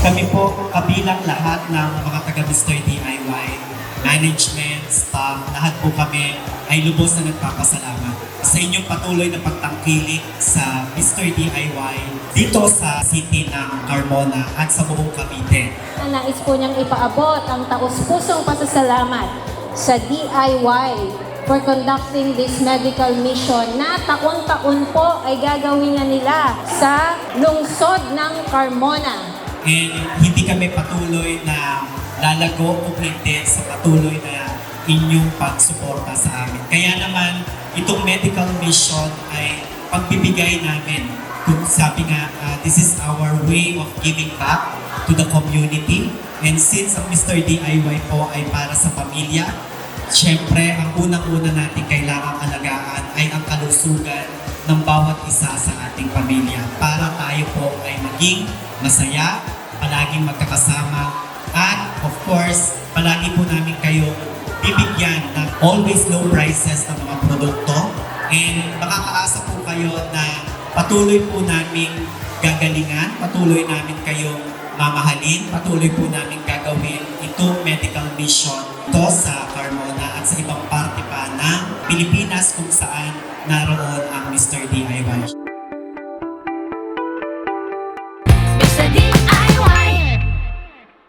Kami po, kabilang lahat ng mga taga Mr. DIY, management, staff, lahat po kami ay lubos na nagpapasalamat sa inyong patuloy na pagtangkilik sa Mr. DIY dito sa city ng Carmona at sa buong Cavite. Nais po niyang ipaabot ang taus-pusong pasasalamat sa DIY for conducting this medical mission na taon-taon po ay gagawin na nila sa lungsod ng Carmona. And hindi kami patuloy na lalago o hindi sa patuloy na inyong pagsuporta sa amin. Kaya naman, itong medical mission ay pagbibigay namin. Kung sabi nga, this is our way of giving back to the community. And since ang Mr. DIY po ay para sa pamilya, syempre, ang unang-una natin kailangang alagaan ay ang kalusugan ng bawat isa sa ating pamilya para tayo po ay maging masaya, palaging magkakasama, at of course, palagi po namin kayo bibigyan ng always low prices ng mga produkto, and makakaasa po kayo na patuloy po namin gagalingan, patuloy namin kayong mamahalin, patuloy po namin gagawin itong medical mission ito sa Carmona at sa ibang parte pa ng Pilipinas kung saan naroon ang Mr. DIY.